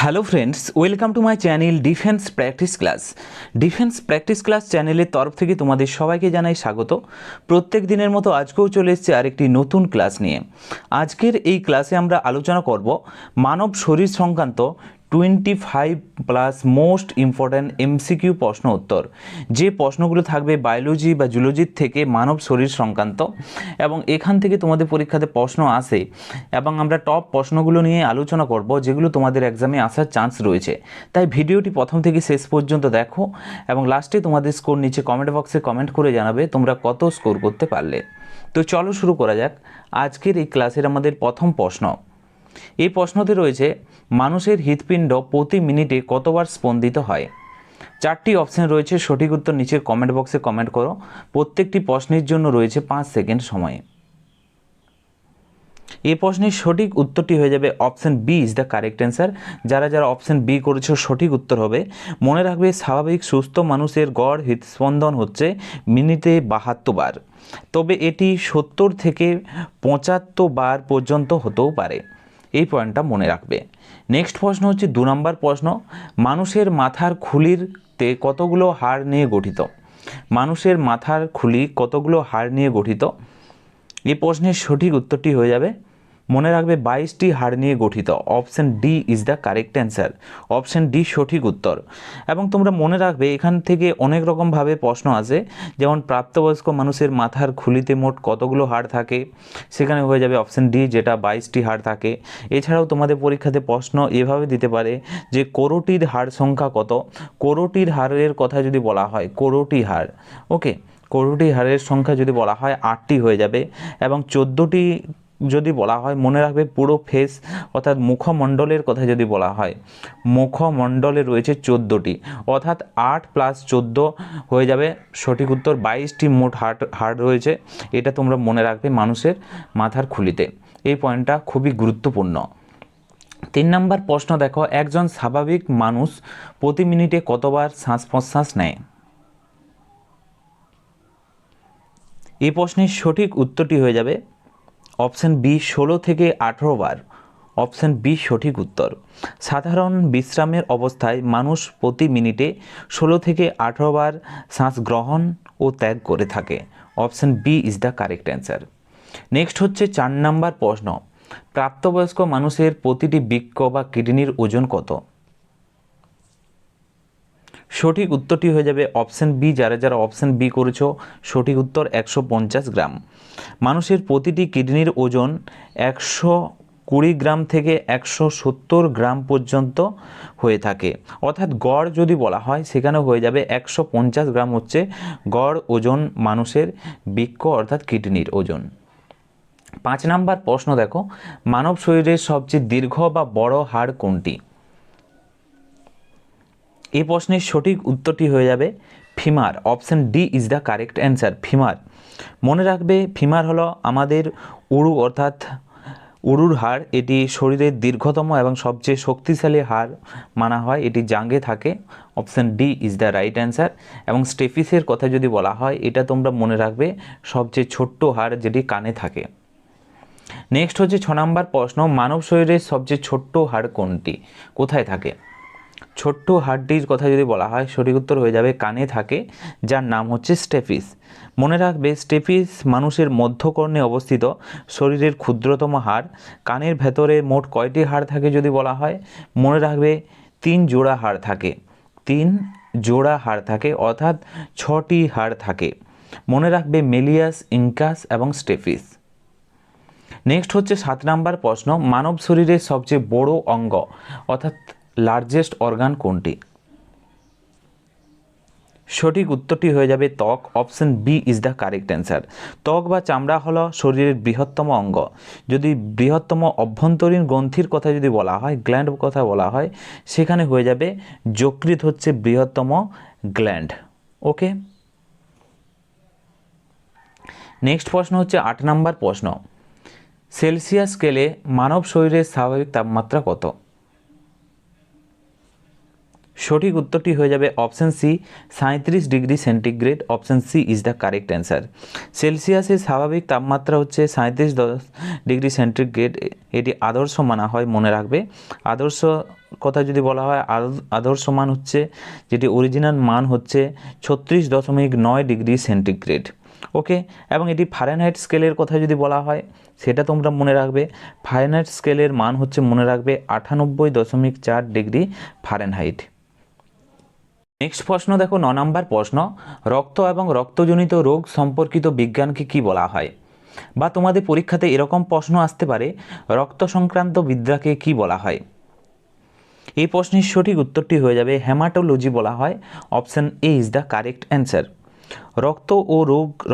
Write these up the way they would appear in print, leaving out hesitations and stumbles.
Hello friends, welcome to my channel defence practice class চ্যানেলের তরফ থেকে তোমাদের সবাইকে জানাই স্বাগত। প্রত্যেক দিনের মতো আজকেও চলে এসেছে আরেকটি নতুন ক্লাস নিয়ে। আজকের এই ক্লাসে আমরা আলোচনা করব মানব শরীর সংক্রান্ত 25+ মোস্ট ইম্পর্ট্যান্ট এমসিকিউ প্রশ্ন উত্তর। যে প্রশ্নগুলো থাকবে বায়োলজি বা জুলজির থেকে মানব শরীর সংক্রান্ত, এবং এখান থেকে তোমাদের পরীক্ষাতে প্রশ্ন আসে এবং আমরা টপ প্রশ্নগুলো নিয়ে আলোচনা করব যেগুলো তোমাদের এক্সামে আসার চান্স রয়েছে। তাই ভিডিওটি প্রথম থেকে শেষ পর্যন্ত দেখো এবং লাস্টে তোমাদের স্কোর নিচে কমেন্ট বক্সে কমেন্ট করে জানাবে তোমরা কত স্কোর করতে পারলে। তো চলো শুরু করা যাক আজকের এই ক্লাসের আমাদের প্রথম প্রশ্ন। এই প্রশ্নতে রয়েছে, মানুষের হৃৎপিণ্ড প্রতি মিনিটে কতবার স্পন্দিত হয়? চারটি অপশন রয়েছে, সঠিক উত্তর নিচের কমেন্ট বক্সে কমেন্ট করো। প্রত্যেকটি প্রশ্নের জন্য রয়েছে 5 সেকেন্ড সময়। এই প্রশ্নের সঠিক উত্তরটি হয়ে যাবে option B is the correct answer. যারা যারা অপশন বি করেছো সঠিক উত্তর হবে। মনে রাখবে, স্বাভাবিক সুস্থ মানুষের গড় হৃদস্পন্দন হচ্ছে মিনিটে 72 বার, তবে এটি 70 থেকে 75 বার পর্যন্ত হতেও পারে। এই পয়েন্টটা মনে রাখবে। নেক্সট প্রশ্ন হচ্ছে 2 নম্বর প্রশ্ন। মানুষের মাথার খুলিতে কতগুলো হাড় নিয়ে গঠিত? মানুষের মাথার খুলি কতগুলো হাড় নিয়ে গঠিত? এই প্রশ্নের সঠিক উত্তরটি হয়ে যাবে, মনে রাখবে, 22টি হাড় নিয়ে গঠিত। Option D is the correct answer. Option D সঠিক উত্তর। এবং তোমরা মনে রাখবে, এখান থেকে অনেক রকমভাবে প্রশ্ন আসে, যেমন প্রাপ্তবয়স্ক মানুষের মাথার খুলিতে মোট কতগুলো হাড় থাকে, সেখানে হয়ে যাবে অপশন ডি, যেটা 22টি হাড় থাকে। এছাড়াও তোমাদের পরীক্ষাতে প্রশ্ন এভাবে দিতে পারে যে করোটির হাড় সংখ্যা কত? করোটির হাড়ের কথা যদি বলা হয়, করোটি হাড়, ওকে, করোটি হাড়ের সংখ্যা যদি বলা হয় 8টি হয়ে যাবে। এবং 14টি যদি বলা হয়, মনে রাখবে পুরো ফেস অর্থাৎ মুখমণ্ডলের কথা যদি বলা হয়, মুখমণ্ডলে রয়েছে 14টি, অর্থাৎ 8 + 14 হয়ে যাবে সঠিক উত্তর। 22টি মোট হাড় রয়েছে, এটা তোমরা মনে রাখবে মানুষের মাথার খুলিতে। এই পয়েন্টটা খুবই গুরুত্বপূর্ণ। 3 নম্বর প্রশ্ন দেখো, একজন স্বাভাবিক মানুষ প্রতি মিনিটে কতবার শ্বাস প্রশ্বাস নেয়? এই প্রশ্নের সঠিক উত্তরটি হয়ে যাবে অপশন বি, 16 থেকে 18 বার। অপশন বি সঠিক উত্তর। সাধারণ বিশ্রামের অবস্থায় মানুষ প্রতি মিনিটে 16 থেকে 18 বার শ্বাস গ্রহণ ও ত্যাগ করে থাকে। Option B is the correct answer. Next হচ্ছে 4 নম্বর প্রশ্ন। প্রাপ্তবয়স্ক মানুষের প্রতিটি বৃক্ক বা কিডনির ওজন কত? সঠিক উত্তরটি হয়ে যাবে অপশন বি। যারা যারা অপশন বি করেছো সঠিক উত্তর 150 গ্রাম। মানুষের প্রতিটি কিডনির ওজন 120 গ্রাম থেকে 170 গ্রাম পর্যন্ত হয়ে থাকে, অর্থাৎ গড় যদি বলা হয় সেখানে হয়ে যাবে 150 গ্রাম হচ্ছে গড় ওজন মানুষের বৃক্ক অর্থাৎ কিডনির ওজন। 5 নম্বর প্রশ্ন দেখো, মানব শরীরের সবচেয়ে দীর্ঘ বা বড় হাড় কোনটি? এই প্রশ্নের সঠিক উত্তরটি হয়ে যাবে femur. Option D is the correct answer, femur. মনে রাখবে, ফিমার হলো আমাদের উরু অর্থাৎ উরুর হাড়। এটি শরীরের দীর্ঘতম এবং সবচেয়ে শক্তিশালী হাড় মানা হয়, এটি জাঙ্গে থাকে। Option D is the right answer. এবং স্টেফিসের কথা যদি বলা হয়, এটা তোমরা মনে রাখবে সবচেয়ে ছোট্ট হাড় যেটি কানে থাকে। নেক্সট হচ্ছে 6 নম্বর প্রশ্ন, মানব শরীরের সবচেয়ে ছোট্ট হাড় কোনটি, কোথায় থাকে? ছোট্ট হাড়টির কথা যদি বলা হয় সঠিক উত্তর হয়ে যাবে কানে থাকে, যার নাম হচ্ছে স্টেফিস। মনে রাখবে, স্টেফিস মানুষের মধ্যকর্ণে অবস্থিত শরীরের ক্ষুদ্রতম হাড়। কানের ভেতরে মোট কয়টি হাড় থাকে যদি বলা হয়, মনে রাখবে 3 জোড়া হাড় থাকে। 3 জোড়া হাড় থাকে, অর্থাৎ 6টি হাড় থাকে। মনে রাখবে মেলিয়াস, ইনকাস এবং স্টেফিস। নেক্সট হচ্ছে 7 নম্বর প্রশ্ন, মানব শরীরের সবচেয়ে বড় অঙ্গ অর্থাৎ লার্জেস্ট অর্গান কোনটি? সঠিক উত্তরটি হয়ে যাবে ত্বক। Option B is the correct answer. ত্বক বা চামড়া হলো শরীরের বৃহত্তম অঙ্গ। যদি বৃহত্তম অভ্যন্তরীণ গ্রন্থির কথা যদি বলা হয়, গ্ল্যান্ড কথা বলা হয়, সেখানে হয়ে যাবে যকৃৎ হচ্ছে বৃহত্তম গ্ল্যান্ড। ওকে, নেক্সট প্রশ্ন হচ্ছে 8 নম্বর প্রশ্ন, সেলসিয়াস স্কেলে মানব শরীরের স্বাভাবিক তাপমাত্রা কত? সঠিক উত্তরটি হয়ে যাবে option C, 37 degree centigrade. Option C is the correct answer. সেলসিয়াসের স্বাভাবিক তাপমাত্রা হচ্ছে 37 ডিগ্রি সেন্টিগ্রেড। এটি আদর্শ মানা হয়, মনে রাখবে। আদর্শ কথা যদি বলা হয়, আদর্শ মান হচ্ছে, যেটি অরিজিনাল মান হচ্ছে 36.9 ডিগ্রি সেন্টিগ্রেড। ওকে, এবং এটি ফারেনহাইট স্কেলের কথা যদি বলা হয় সেটা তোমরা মনে রাখবে, ফারেনহাইট স্কেলের মান হচ্ছে মনে রাখবে 98.4 ডিগ্রি ফারেনহাইট। নেক্সট প্রশ্ন দেখো, 9 নম্বর প্রশ্ন, রক্ত এবং রক্তজনিত রোগ সম্পর্কিত বিজ্ঞানকে কি বলা হয়? বা তোমাদের পরীক্ষাতে এরকম প্রশ্ন আসতে পারে, রক্ত সংক্রান্ত বিদ্যাকে কি বলা হয়? এই প্রশ্নের সঠিক উত্তরটি হয়ে যাবে হেমাটোলজি বলা হয়। Option A is the correct answer.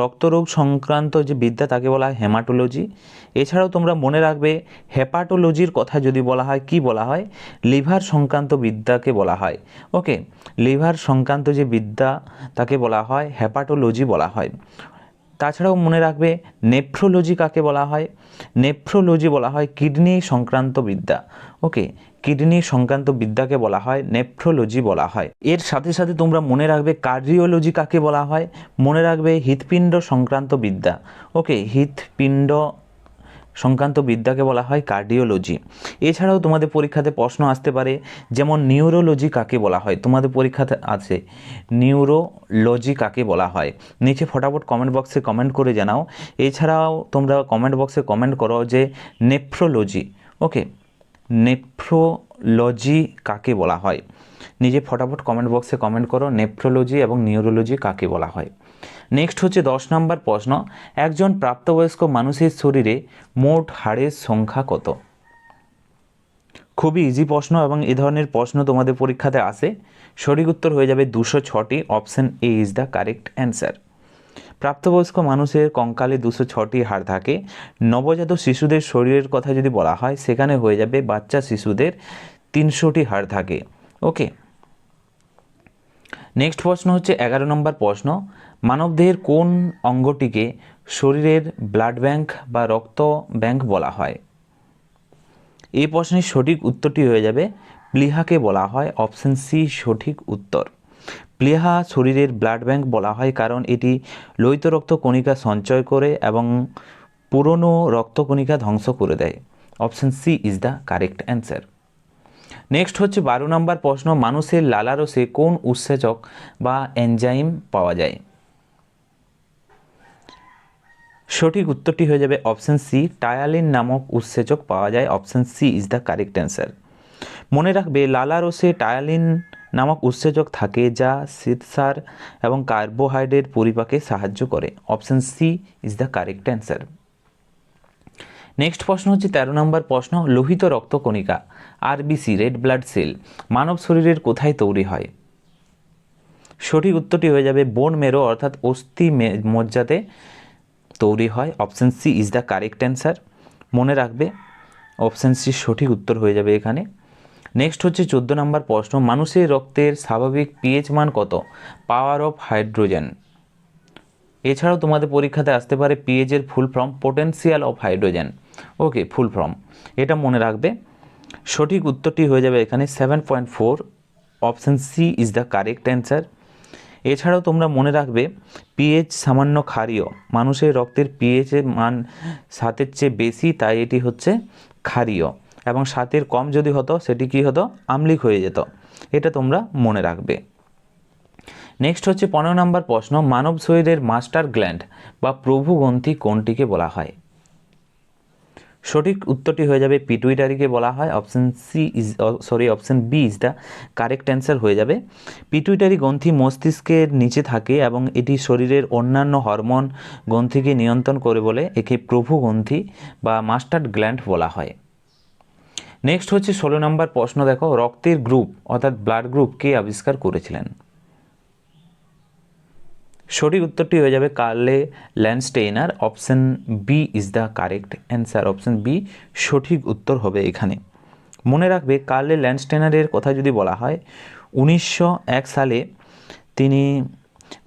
রক্তরোগ সংক্রান্ত যে বিদ্যা তাকে বলা হয় হেমাটোলজি। এছাড়াও তোমরা মনে রাখবে হেপাটোলজির কথা যদি বলা হয় কি বলা হয়? লিভার সংক্রান্ত বিদ্যাকে বলা হয়। ওকে, লিভার সংক্রান্ত যে বিদ্যা তাকে বলা হয় হেপাটোলজি বলা হয়। তাছাড়াও মনে রাখবে নেফ্রোলজি কাকে বলা হয়? নেফ্রোলজি বলা হয় কিডনি সংক্রান্ত বিদ্যা। ওকে, কিডনি সংক্রান্ত বিদ্যাকে বলা হয় নেফ্রোলজি বলা হয়। এর সাথে সাথে তোমরা মনে রাখবে কার্ডিওলজি কাকে বলা হয়? মনে রাখবে হৃৎপিণ্ড সংক্রান্ত বিদ্যা। ওকে, হৃৎপিণ্ড সংক্রান্ত বিদ্যাকে বলা হয় কার্ডিওলজি। এছাড়াও তোমাদের পরীক্ষাতে প্রশ্ন আসতে পারে, যেমন নিউরোলজি কাকে বলা হয়? তোমাদের পরীক্ষাতে আছে নিউরোলজি কাকে বলা হয়? নিচে ফটাফট কমেন্ট বক্সে কমেন্ট করে জানাও। এছাড়াও তোমরা কমেন্ট বক্সে কমেন্ট করো যে নেফ্রোলজি। ওকে, নেফ্রোলজি কাকে বলা হয়? নিজে ফটাফট কমেন্ট বক্সে কমেন্ট করো নেফ্রোলজি এবং নিউরোলজি কাকে বলা হয়। নেক্সট হচ্ছে 10 নম্বর প্রশ্ন, একজন প্রাপ্তবয়স্ক মানুষের শরীরে মোট হাড়ের সংখ্যা কত? খুবই ইজি প্রশ্ন এবং এই ধরনের প্রশ্ন তোমাদের পরীক্ষাতে আসে। সঠিক উত্তর হয়ে যাবে 206টি। Option A is the correct answer. প্রাপ্তবয়স্ক মানুষের কঙ্কালে 206টি হাড় থাকে। নবজাত শিশুদের শরীরের কথা যদি বলা হয় সেখানে হয়ে যাবে বাচ্চা শিশুদের 300টি হাড় থাকে। ওকে, নেক্সট প্রশ্ন হচ্ছে 11 নম্বর প্রশ্ন, মানবদেহের কোন অঙ্গটিকে শরীরের ব্লাড ব্যাংক বা রক্ত ব্যাংক বলা হয়? এই প্রশ্নের সঠিক উত্তরটি হয়ে যাবে প্লীহাকে বলা হয়। অপশন সি সঠিক উত্তর। প্লীহা শরীরের ব্লাড ব্যাংক বলা হয় কারণ এটি লোহিত রক্ত কণিকা সঞ্চয় করে এবং পুরনো রক্তকণিকা ধ্বংস করে দেয়। Option C is the correct answer. Next হচ্ছে 12 নম্বর প্রশ্ন, মানুষের লালারসে কোন উৎসেচক বা এনজাইম পাওয়া যায়? সঠিক উত্তরটি হয়ে যাবে অপশন সি, টায়ালিন নামক উৎসেচক পাওয়া যায়। Option C is the correct answer. মনে রাখবে লালারসে টায়ালিন নামক উৎসেচক থাকে যা শ্বেতসার এবং কার্বোহাইড্রেট পরিপাকে সাহায্য করে। Option C is the correct answer. Next প্রশ্ন হচ্ছে 13 নম্বর প্রশ্ন, লোহিত রক্তকণিকা আরবিসি রেড ব্লাড সেল মানব শরীরের কোথায় তৈরি হয়? সঠিক উত্তরটি হয়ে যাবে বোন মেরো অর্থাৎ অস্থি মজ্জাতে তৈরি হয়। Option C is the correct answer. মনে রাখবে অপশন সি সঠিক উত্তর হয়ে যাবে এখানে। নেক্সট হচ্ছে 14 নম্বর প্রশ্ন, মানুষের রক্তের স্বাভাবিক পিএইচ মান কত? Power of hydrogen. এছাড়াও তোমাদের পরীক্ষাতে আসতে পারে পিএইচের full form potential of hydrogen. Okay, full form এটা মনে রাখবে। সঠিক উত্তরটি হয়ে যাবে এখানে 7.4। Option C is the correct answer. এছাড়াও তোমরা মনে রাখবে পিএইচ সামান্য ক্ষারীয়, মানুষের রক্তের পিএইচের মান 7-এর চেয়ে বেশি, তাই এটি হচ্ছে ক্ষারীয়, এবং 7-এর কম যদি হতো সেটি কি হতো? আম্লিক হয়ে যেত। এটা তোমরা মনে রাখবে। নেক্সট হচ্ছে 15 নম্বর প্রশ্ন, মানব শরীরের মাস্টার গ্ল্যান্ড বা প্রভুগ্রন্থি কোনটিকে বলা হয়? সঠিক উত্তরটি হয়ে যাবে পিটুইটারিকে বলা হয়। Option B is the correct answer হয়ে যাবে। পিটুইটারি গ্রন্থি মস্তিষ্কের নিচে থাকে এবং এটি শরীরের অন্যান্য হরমোন গ্রন্থিকে নিয়ন্ত্রণ করে বলে একে প্রভুগ্রন্থি বা মাস্টার গ্ল্যান্ড বলা হয়। নেক্সট হচ্ছে 16 নম্বর প্রশ্ন, দেখো রক্তের গ্রুপ অর্থাৎ ব্লাড গ্রুপ কে আবিষ্কার করেছিলেন? সঠিক উত্তরটি হয়ে যাবে Karl Landsteiner. Option B is the correct answer. Option B সঠিক উত্তর হবে এখানে। মনে রাখবে কার্লে ল্যান্ডস্টেইনারের কথা যদি বলা হয় 1901 সালে তিনি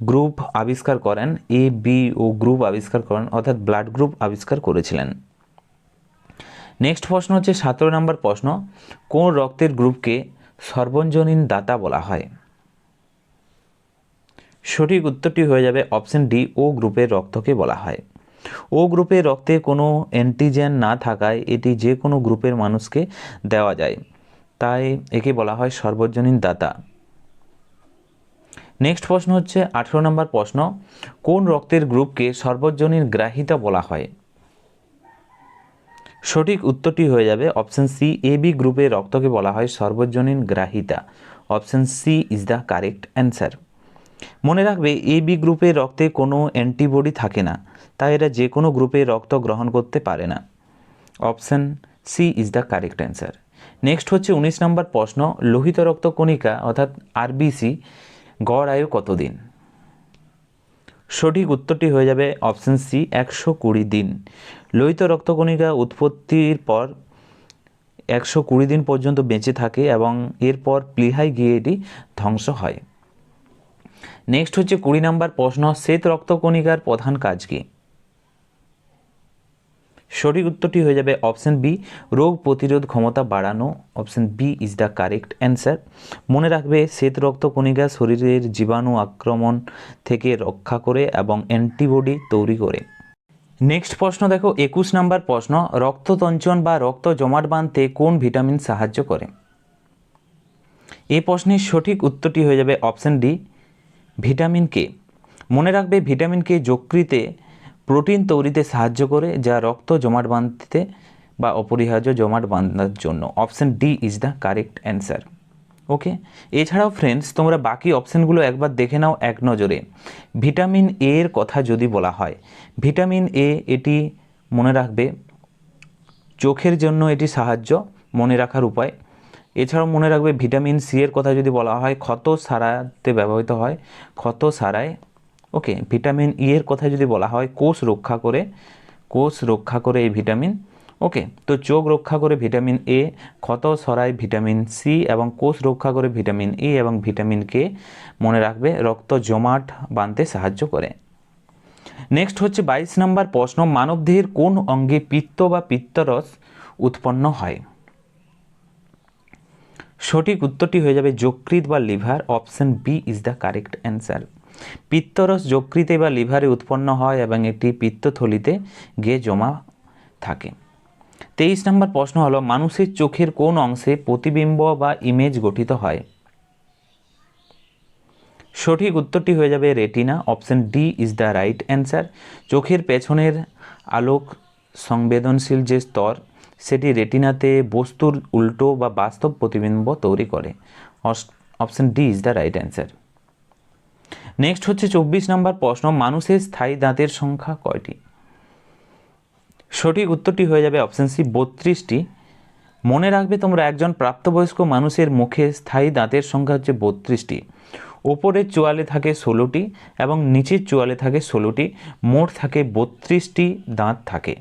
গ্রুপ আবিষ্কার করেন, এ বি ও গ্রুপ আবিষ্কার করেন অর্থাৎ ব্লাড গ্রুপ আবিষ্কার করেছিলেন। নেক্সট প্রশ্ন হচ্ছে 17 নম্বর প্রশ্ন, কোন রক্তের গ্রুপকে সর্বজনীন দাতা বলা হয়? সঠিক উত্তরটি হয়ে যাবে অপশন ডি, ও গ্রুপের রক্তকে বলা হয়। ও গ্রুপের রক্তে কোনো অ্যান্টিজেন না থাকায় এটি যে কোনো গ্রুপের মানুষকে দেওয়া যায়। তাই একে বলা হয় সর্বজনীন দাতা। নেক্সট প্রশ্ন হচ্ছে 18 নম্বর প্রশ্ন, কোন রক্তের গ্রুপকে সর্বজনীন গ্রাহিতা বলা হয়? সঠিক উত্তরটি হয়ে যাবে অপশন সি, এ বি গ্রুপের রক্তকে বলা হয় সর্বজনীন গ্রাহিতা। Option C is the correct answer. মনে রাখবে এ বি গ্রুপের রক্তে কোনো অ্যান্টিবডি থাকে না, তাই এরা যে কোনো গ্রুপের রক্ত গ্রহণ করতে পারে না। Option C is the correct answer. Next হচ্ছে 19 নম্বর প্রশ্ন, লোহিত রক্ত কণিকা অর্থাৎ আরবিসি গড় আয়ু কতদিন? সঠিক উত্তরটি হয়ে যাবে অপশন সি, 120 দিন। লোহিত রক্তকণিকা উৎপত্তির পর 120 দিন পর্যন্ত বেঁচে থাকে এবং এরপর প্লীহায় গিয়ে এটি ধ্বংস হয়। নেক্সট হচ্ছে 20 নম্বর প্রশ্ন, শ্বেত রক্তকণিকার প্রধান কাজ কি? সঠিক উত্তরটি হয়ে যাবে অপশন বি, রোগ প্রতিরোধ ক্ষমতা বাড়ানো। Option B is the correct answer. মনে রাখবে শ্বেত রক্তকণিকা শরীরের জীবাণু আক্রমণ থেকে রক্ষা করে এবং অ্যান্টিবডি তৈরি করে। নেক্সট প্রশ্ন দেখো 21 নম্বর প্রশ্ন, রক্ততঞ্চন বা রক্ত জমাট বাঁধতে কোন ভিটামিন সাহায্য করে? এই প্রশ্নের সঠিক উত্তরটি হয়ে যাবে অপশন ডি, ভিটামিন কে। মনে রাখবে ভিটামিন কে যকৃতে প্রোটিন তৈরিতে সাহায্য করে, যা রক্ত জমাট বাঁধতে বা অপরিহার্য জমাট বাঁধার জন্য। Option D is the correct answer. Okay, এছাড়াও ফ্রেন্ডস তোমরা বাকি অপশানগুলো একবার দেখে নাও এক নজরে। ভিটামিন এ এর কথা যদি বলা হয়, ভিটামিন এ এটি মনে রাখবে চোখের জন্য এটি সাহায্য, মনে রাখার উপায়। এছাড়াও মনে রাখবে ভিটামিন সি এর কথা যদি বলা হয়, ক্ষত সারাতে ব্যবহৃত হয়, ক্ষত সারায়। ওকে, ভিটামিন ই এর কথা যদি বলা হয়, কোষ রক্ষা করে এই ভিটামিন। ওকে, তো চোখ রক্ষা করে ভিটামিন এ, ক্ষত সরায় ভিটামিন সি এবং কোষ রক্ষা করে ভিটামিন ই এবং ভিটামিন কে মনে রাখবে রক্ত জমাট বাঁধতে সাহায্য করে। নেক্সট হচ্ছে 22 নম্বর প্রশ্ন, মানবদেহের কোন অঙ্গে পিত্ত বা পিত্তরস উৎপন্ন হয়? সঠিক উত্তরটি হয়ে যাবে যকৃৎ বা liver. Option B is the correct answer. পিত্তরস যকৃতে বা লিভারে উৎপন্ন হয় এবং এটি পিত্তথলিতে গিয়ে জমা থাকে। 23 নম্বর প্রশ্ন হলো, মানুষের চোখের কোন অংশে প্রতিবিম্ব বা ইমেজ গঠিত হয়? সঠিক উত্তরটি হয়ে যাবে retina. Option D is the right answer. চোখের পেছনের আলোক সংবেদনশীল যে স্তর, সেটি রেটিনাতে বস্তুর উল্টো বা বাস্তব প্রতিবিম্ব তৈরি করে। Option D is the right answer. Next হচ্ছে 24 নম্বর প্রশ্ন, মানুষের স্থায়ী দাঁতের সংখ্যা কয়টি? সঠিক উত্তরটি হয়ে যাবে অপশন সি, 32টি। মনে রাখবে তোমরা একজন প্রাপ্তবয়স্ক মানুষের মুখে স্থায়ী দাঁতের সংখ্যা হচ্ছে 32টি। ওপরের চোয়ালে থাকে 16টি এবং নিচের চোয়ালে থাকে 16টি, মোট থাকে 32টি দাঁত থাকে।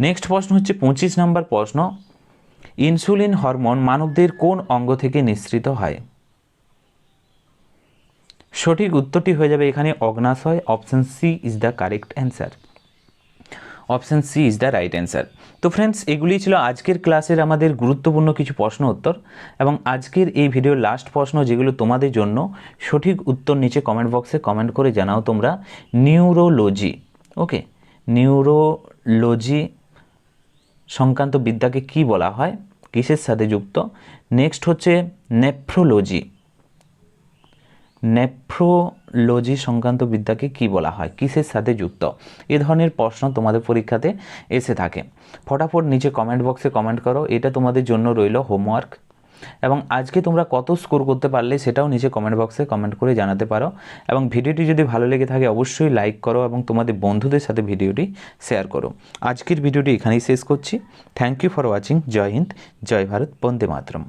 নেক্সট প্রশ্ন হচ্ছে 25 নম্বর প্রশ্ন, ইনসুলিন হরমোন মানবদের কোন অঙ্গ থেকে নিঃসৃত হয়? সঠিক উত্তরটি হয়ে যাবে এখানে অগ্নাশয়। Option C is the correct answer. Option C is the right answer. তো ফ্রেন্ডস, এগুলি ছিল আজকের ক্লাসের আমাদের গুরুত্বপূর্ণ কিছু প্রশ্ন উত্তর এবং আজকের এই ভিডিওর লাস্ট প্রশ্ন, যেগুলো তোমাদের জন্য সঠিক উত্তর নিচে কমেন্ট বক্সে কমেন্ট করে জানাও তোমরা। নিউরোলজি, ওকে, নিউরোলজি সংক্রান্ত বিদ্যাকে কি বলা হয়, কিসের সাথে যুক্ত? নেক্সট হচ্ছে নেফ্রোলজি সংক্রান্ত বিদ্যাকে কি বলা হয়, কিসের সাথে যুক্ত? এ ধরনের প্রশ্ন তোমাদের পরীক্ষাতে এসে থাকে। ফটাফট নিচে কমেন্ট বক্সে কমেন্ট করো, এটা তোমাদের জন্য রইল হোমওয়ার্ক। এবং আজকে তোমরা কত স্কোর করতে পারলে সেটাও নিচে কমেন্ট বক্সে কমেন্ট করে জানাতে পারো। এবং ভিডিওটি যদি ভালো লেগে থাকে অবশ্যই লাইক করো এবং তোমাদের বন্ধুদের সাথে ভিডিওটি শেয়ার করো। আজকের ভিডিওটি এখানেই শেষ করছি। Thank you for watching. জয় হিন্দ, জয় ভারত, বন্দে মাতরম।